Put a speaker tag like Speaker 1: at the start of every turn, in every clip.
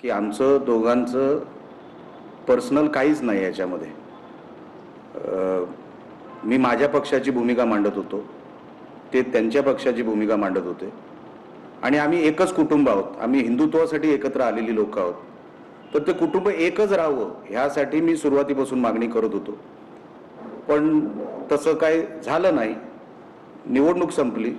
Speaker 1: की आमचं दोघांचं पर्सनल काहीच नाही याच्यामध्ये. मी माझ्या पक्षाची भूमिका मांडत होतो, ते त्यांच्या पक्षाची भूमिका मांडत होते आणि आम्ही एकच कुटुंब आहोत. आम्ही हिंदुत्वासाठी एकत्र आलेली लोक आहोत. तर ते कुटुंब एकच राहावं ह्यासाठी मी सुरुवातीपासून मागणी करत होतो. पण तसं काही झालं नाही. निवडणूक संपली.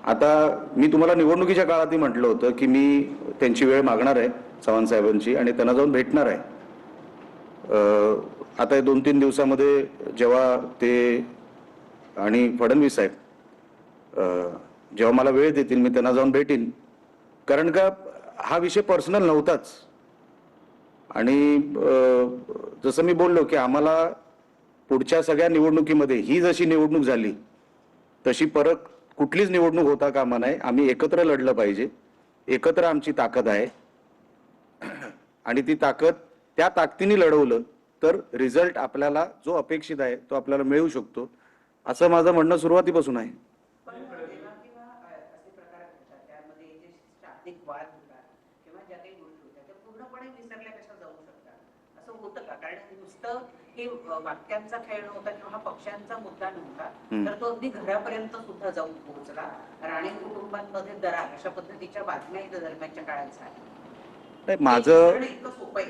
Speaker 1: आता मी तुम्हाला निवडणुकीच्या काळातही म्हटलं होतं की मी त्यांची वेळ मागणार आहे, चव्हाण साहेबांची, आणि त्यांना जाऊन भेटणार आहे. आता 2-3 दिवसामध्ये जेव्हा ते आणि फडणवीस साहेब जेव्हा मला वेळ देतील मी त्यांना जाऊन भेटीन. कारण का हा विषय पर्सनल नव्हताच. आणि जसं मी बोललो की आम्हाला पुढच्या सगळ्या निवडणुकीमध्ये ही जशी निवडणूक झाली तशी परत कुठलीच निवडणूक होता कामा नये. आम्ही एकत्र लढलं पाहिजे. एकत्र आमची ताकद आहे आणि ती ताकद त्या ताकदीने लढवलं तर रिझल्ट आपल्याला जो अपेक्षित आहे तो आपल्याला मिळू शकतो, असं माझं म्हणणं सुरुवातीपासून आहे.
Speaker 2: वाद होतात किंवा ज्या काही गोष्टी होत्या त्या पूर्णपणे विसरल्या कशा जाऊ शकतात असं होतं का? कारण नुसतं हे वाक्यांचा खेळ नव्हता किंवा हा पक्षांचा मुद्दा नव्हता, तर तो अगदी घरापर्यंत सुद्धा जाऊन पोहोचला. राणे कुटुंबांमध्ये दरार अशा पद्धतीच्या बातम्याही दरम्यानच्या काळात झाल्या.
Speaker 1: नाही माझं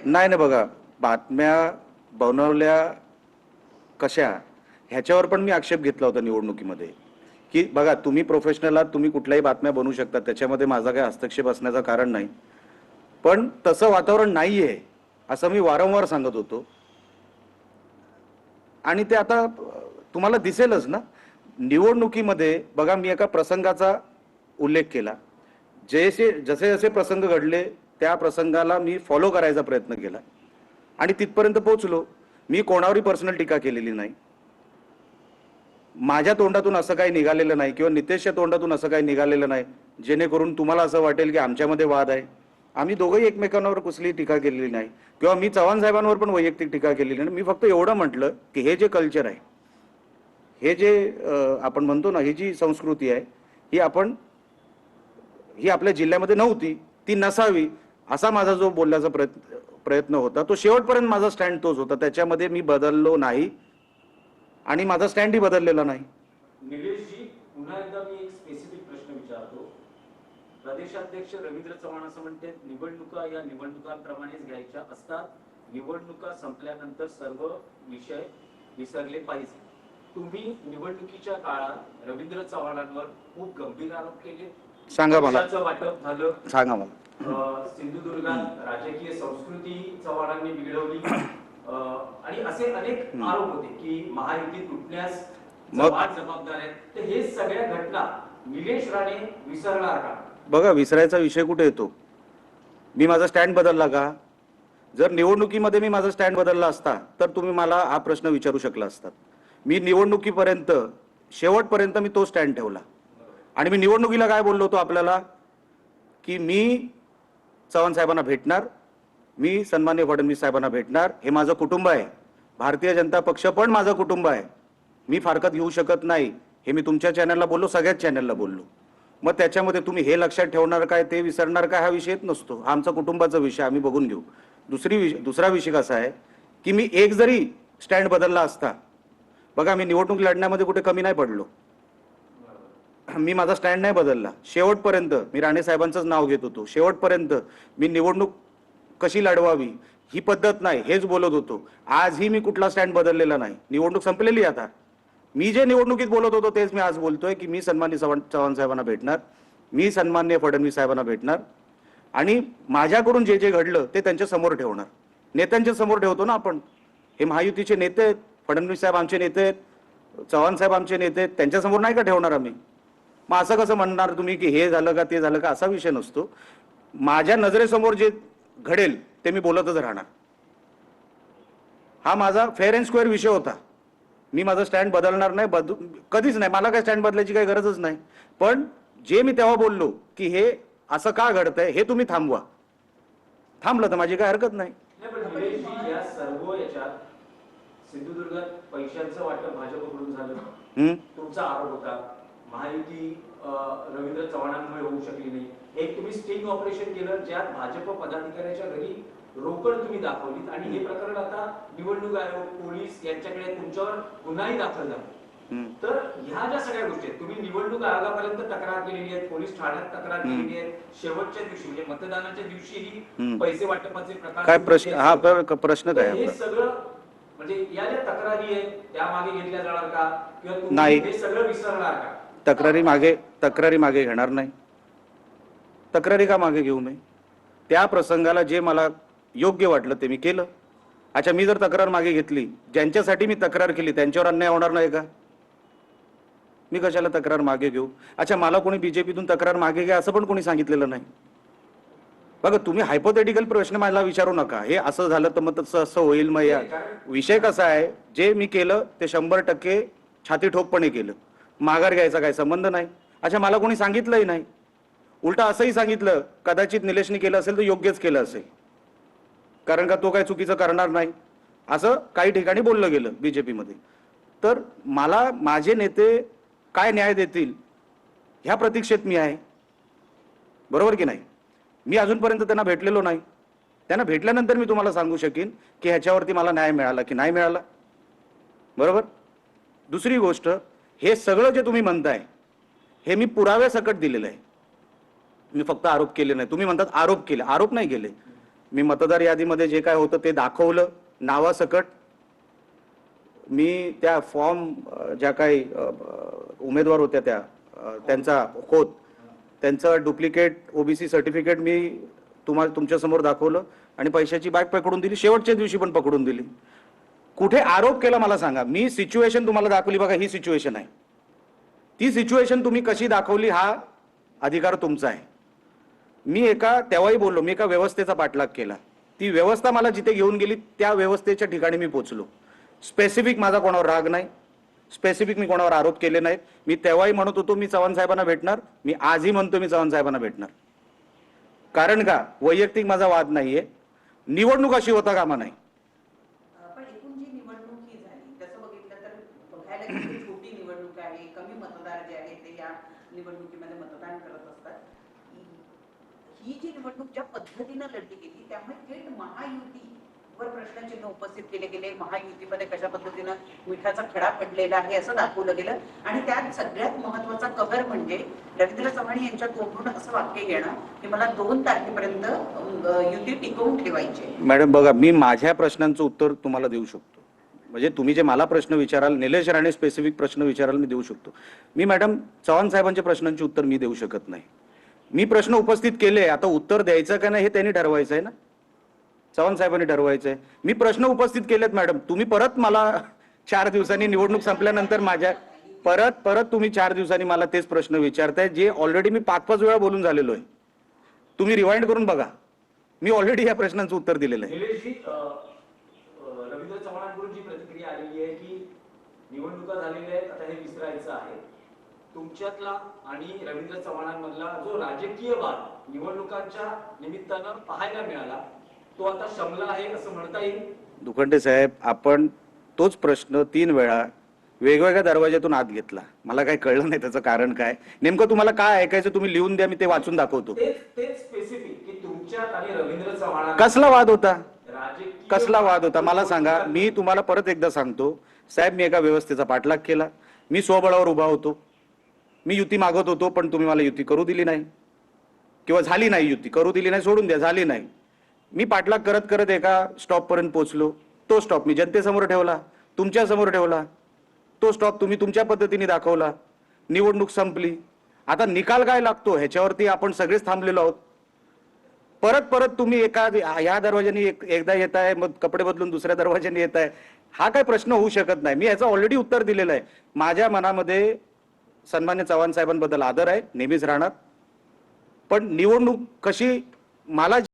Speaker 1: नाही ना, बघा बातम्या बनवल्या कशा ह्याच्यावर पण मी आक्षेप घेतला होता निवडणुकीमध्ये की बघा तुम्ही प्रोफेशनल आहात, तुम्ही कुठल्याही बातम्या बनवू शकता, त्याच्यामध्ये माझा काही हस्तक्षेप असण्याचं कारण नाही. पण तसं वातावरण नाहीये असं मी वारंवार सांगत होतो. आणि ते आता तुम्हाला दिसेलच ना निवडणुकीमध्ये. बघा मी एका प्रसंगाचा उल्लेख केला. जसे जसे प्रसंग घडले त्या प्रसंगाला मी फॉलो करायचा प्रयत्न केला आणि तिथपर्यंत पोहोचलो. मी कोणावरही पर्सनल टीका केलेली नाही. माझ्या तोंडातून असं काही निघालेलं नाही किंवा नितेशच्या तोंडातून असं काही निघालेलं नाही जेणेकरून तुम्हाला असं वाटेल की आमच्यामध्ये वाद आहे. आम्ही दोघंही एकमेकांवर कुठलीही टीका केलेली नाही किंवा मी चव्हाण साहेबांवर पण वैयक्तिक टीका केलेली नाही. मी फक्त एवढं म्हटलं की हे जे कल्चर आहे, हे जे आपण म्हणतो ना, ही जी संस्कृती आहे ही आपल्या जिल्ह्यामध्ये नव्हती, ती नसावी असा माझा जो बोलण्याचा प्रयत्न होता. तो शेवटपर्यंत माझा स्टँड तोच होता. त्याच्यामध्ये मी बदललो नाही आणि माझा स्टँडही बदललेला नाही.
Speaker 3: निलेशजी, पुन्हा एकदा मी एक स्पेसिफिक प्रश्न विचारतो. प्रदेशाध्यक्ष रवींद्र चव्हाण असं म्हणते निवडणुका या निवडणुकांप्रमाणेच घ्यायच्या असतात. निवडणुका संपल्यानंतर सर्व विषय विसरले पाहिजे. तुम्ही निवडणुकीच्या काळात रवींद्र चव्हाणांवर खूप गंभीर आरोप केले.
Speaker 1: सांगा मला.
Speaker 3: वाटप झालं.
Speaker 1: सांगा मला.
Speaker 3: सिंधुदुर्गात राजकीय संस्कृती चव्हाणांनी बिघडवली आणि असे अनेक आरोप होते की महायुती तुटण्यास चव्हाण जबाबदार आहेत. तर हे सगळ्या घटना निलेश राणे विसरणार का?
Speaker 1: बघा विसरायचा विषय कुठे येतो? मी माझा स्टँड बदलला का? जर निवडणुकीमध्ये मी माझा स्टँड बदलला असता तर तुम्ही मला हा प्रश्न विचारू शकला असतात. मी निवडणुकीपर्यंत शेवटपर्यंत मी तो स्टँड ठेवला आणि मी निवडणुकीला काय बोललो होतो आपल्याला की मी चव्हाण साहेबांना भेटणार, मी सन्माननीय फडणवीस साहेबांना भेटणार. हे माझं कुटुंब आहे. भारतीय जनता पक्ष पण माझं कुटुंब आहे. मी फारकत घेऊ शकत नाही हे मी तुमच्या चॅनलला बोललो, सगळ्याच चॅनलला बोललो. मग त्याच्यामध्ये तुम्ही हे लक्षात ठेवणार काय, ते विसरणार काय, हा विषयच नसतो. हा आमचा कुटुंबाचा विषय, आम्ही बघून घेऊ. दुसरा विषय कसा आहे की मी एक जरी स्टँड बदलला असता, बघा मी निवडणूक लढण्यामध्ये कुठे कमी नाही पडलो. मी माझा स्टँड नाही बदलला. शेवटपर्यंत मी राणे साहेबांचंच नाव घेत होतो. शेवटपर्यंत मी निवडणूक कशी लढवावी ही पद्धत नाही हेच बोलत होतो. आजही मी कुठला स्टँड बदललेला नाही. निवडणूक संपलेली आता. मी जे निवडणुकीत बोलत होतो तेच मी आज बोलतोय की मी सन्माननीय चव्हाण साहेबांना भेटणार, मी सन्माननीय फडणवीस साहेबांना भेटणार आणि माझ्याकडून जे जे घडलं ते त्यांच्या समोर ठेवणार. नेत्यांच्या समोर ठेवतो ना आपण. हे महायुतीचे नेते आहेत, फडणवीस साहेब आमचे नेते आहेत, चव्हाण साहेब आमचे नेते आहेत, त्यांच्या समोर नाही का ठेवणार आम्ही? मग असं कसं म्हणणार तुम्ही की हे झालं का ते झालं का? असा विषय नसतो. माझ्या नजरेसमोर जे घडेल ते मी बोलतच राहणार. हा माझा फेअर अँड स्क्वेअर विषय होता. मी माझा स्टँड बदलणार नाही, कधीच नाही. मला काय स्टँड बदलायची काही गरजच नाही. पण जे मी तेव्हा बोललो की हे असं का घडतंय हे तुम्ही थांबवा, थांबलं तर माझी काय हरकत नाही.
Speaker 3: या सर्व याच्यात सिंधुदुर्गात पैशांचं वाटप भाजपकडून झालं, तुमचा आरोप होता. महायुती रवींद्र चव्हाणांमुळे होऊ शकली नाही. एक तुम्ही स्टिंग ऑपरेशन केलं ज्यात भाजप पदाधिकाऱ्याच्या घरी रोकड तुम्ही दाखवलीत आणि हे प्रकरण आता निवडणूक आयोग, पोलीस यांच्याकडे तुमच्यावर गुन्हाही दाखल झाला. तर ह्या ज्या सगळ्या गोष्टी आहेत, तुम्ही निवडणूक आयोगापर्यंत तक्रार केलेली आहे, पोलीस ठाण्यात तक्रार केलेली आहे, शेवटच्या दिवशी म्हणजे मतदानाच्या दिवशीही पैसे वाटपाचे प्रकार
Speaker 1: काय प्रश्न, हा प्रश्न काय
Speaker 3: हे
Speaker 1: आपला?
Speaker 3: सगळं म्हणजे या ज्या तक्रारी आहेत त्या मागे घेतल्या जाणार का किंवा तुम्ही
Speaker 1: नाही.
Speaker 3: हे सगळं विसरणार का?
Speaker 1: तक्रारी मागे घेणार नाही. तक्रारी का मागे घेऊ नये? त्या प्रसंगाला जे मला योग्य वाटलं ते मी केलं. अच्छा, मी जर तक्रार मागे घेतली, ज्यांच्यासाठी मी तक्रार केली त्यांच्यावर अन्याय होणार नाही का? मी कशाला तक्रार मागे घेऊ? अच्छा, मला कोणी बीजेपीतून तक्रार मागे घ्या असं पण कोणी सांगितलेलं नाही. बघा, तुम्ही हायपोथेटिकल प्रश्न मला विचारू नका. हे असं झालं तर मग तसं असं होईल. मग या विषय कसा आहे, जे मी केलं ते 100% छाती ठोकपणे केलं. माघार घ्यायचा काही संबंध नाही. अच्छा, मला कोणी सांगितलंही नाही. उलटा असंही सांगितलं, कदाचित निलेशने केलं असेल तर योग्यच केलं असेल, कारण का तो काही चुकीचं करणार नाही असं काही ठिकाणी बोललं गेलं बीजेपीमध्ये. तर मला माझे नेते काय न्याय देतील ह्या प्रतीक्षेत मी आहे. बरोबर की नाही? मी अजूनपर्यंत त्यांना भेटलेलो नाही. त्यांना भेटल्यानंतर मी तुम्हाला सांगू शकेन की ह्याच्यावरती मला न्याय मिळाला की नाही मिळाला. बरोबर. दुसरी गोष्ट, हे सगळं जे तुम्ही म्हणताय हे मी पुराव्या सकट दिलेलं आहे. मी फक्त आरोप केले नाही. तुम्ही म्हणतात आरोप केले, आरोप नाही केले. मी मतदार यादीमध्ये जे काय होतं ते दाखवलं नावासकट. मी त्या फॉर्म ज्या काही उमेदवार होत्या त्यांचा होत त्यांचं डुप्लिकेट ओबीसी सर्टिफिकेट मी तुमच्या समोर दाखवलं आणि पैशाची बॅग पकडून दिली. शेवटच्या दिवशी पण पकडून दिली. कुठे आरोप केला मला सांगा. मी सिच्युएशन तुम्हाला दाखवली. बघा, ही सिच्युएशन आहे. ती सिच्युएशन तुम्ही कशी दाखवली हा अधिकार तुमचा आहे. मी तेव्हाही बोललो, मी एका व्यवस्थेचा पाठलाग केला. ती व्यवस्था मला जिथे घेऊन गेली त्या व्यवस्थेच्या ठिकाणी मी पोहोचलो. स्पेसिफिक माझा कोणावर राग नाही, स्पेसिफिक मी कोणावर आरोप केले नाहीत. मी तेव्हाही म्हणत होतो मी चव्हाण साहेबांना भेटणार. मी आजही म्हणतो मी चव्हाण साहेबांना भेटणार. कारण का, वैयक्तिक माझा वाद नाहीये. निवडणूक अशी होता कामा नाही.
Speaker 2: पण एकूण जी निवडणूक ही झाली तसं बघितलं तर बघायला गेलं तर छोटी निवडणूक आहे. कमी मतदार जे आहेत ते या निवडणुकीमध्ये मतदान करत असतात. ही जी निवडणूक ज्या पद्धतीनं लढली गेली त्यामुळे थेट महायुतीवर प्रश्नचिन्ह उपस्थित केले गेले. महायुतीमध्ये कशा पद्धतीनं मिठाचा खडा पडलेला आहे असं दाखवलं गेलं. आणि त्यात सगळ्यात महत्वाचा कव्हर म्हणजे रवींद्र चव्हाण यांच्या तोंडून असं वाक्य येणं की मला 2 तारखेपर्यंत युती टिकवून ठेवायची.
Speaker 1: मॅडम बघा, मी माझ्या प्रश्नांचं उत्तर तुम्हाला देऊ शकतो. म्हणजे तुम्ही जे मला प्रश्न विचाराल, निलेश राणे स्पेसिफिक प्रश्न विचाराल, मी देऊ शकतो. मी मॅडम चव्हाण साहेबांच्या प्रश्नांची उत्तर मी देऊ शकत नाही. मी प्रश्न उपस्थित केले, आता उत्तर द्यायचं का नाही हे त्यांनी ठरवायचं आहे ना. चव्हाण साहेबांनी ठरवायचं आहे. मी प्रश्न उपस्थित केलेत मॅडम. तुम्ही परत मला 4 दिवसांनी निवडणूक संपल्यानंतर माझ्या परत तुम्ही 4 दिवसांनी मला तेच प्रश्न विचारताय जे ऑलरेडी मी 5-5 वेळा बोलून झालेलो आहे. तुम्ही रिवाइंड करून बघा. मी ऑलरेडी या प्रश्नांचं उत्तर दिलेलं आहे.
Speaker 3: निलेशजी, रवींद्र चव्हाणांकडून जी प्रतिक्रिया आलेली आहे की निवडणुका झालेल्या आहेत, आता हे विसरायचं आहे. तुमच्यातला आणि रवींद्र चव्हाणांमधला जो राजकीय वाद निवडणुकांच्या निमित्तानं पाहायला मिळाला तो आता शमला आहे असं म्हणता येईल.
Speaker 1: दुखंडे साहेब, आपण तोच प्रश्न 3 वेळा वेगवेगळ्या दरवाज्यातून आत घेतला. मला काही कळलं नाही त्याचं कारण काय. नेमकं तुम्हाला काय ऐकायचं तुम्ही लिहून द्या, मी ते वाचून दाखवतो.
Speaker 3: तेच स्पेसिफिक की तुमच्यात आणि रवींद्र चव्हाण
Speaker 1: कसला वाद होता?
Speaker 3: राजकीय
Speaker 1: कसला वाद होता मला सांगा. मी तुम्हाला परत एकदा सांगतो साहेब, मी एका व्यवस्थेचा पाठलाग केला. मी स्वबळावर उभा होतो. मी युती मागत होतो पण तुम्ही मला युती करू दिली नाही किंवा झाली नाही. युती करू दिली नाही, सोडून द्या, झाली नाही. मी पाठलाग करत करत एका स्टॉप पर्यंत पोहोचलो. तो स्टॉप मी जनतेसमोर ठेवला, तुमच्या समोर ठेवला. तो स्टॉप तुम्ही तुमच्या पद्धतीने दाखवला. निवडणूक संपली. आता निकाल काय लागतो ह्याच्यावरती आपण सगळेच थांबलेलो आहोत. परत तुम्ही ह्या दरवाज्याने एकदा येत आहे, मग कपडे बदलून दुसऱ्या दरवाज्याने येत आहे. हा काय प्रश्न होऊ शकत नाही. मी याचं ऑलरेडी उत्तर दिलेलं आहे. माझ्या मनामध्ये सन्मान्य चव्हाण साहेबांबद्दल आदर आहे, नेहमीच राहणार. पण निवडणूक कशी मला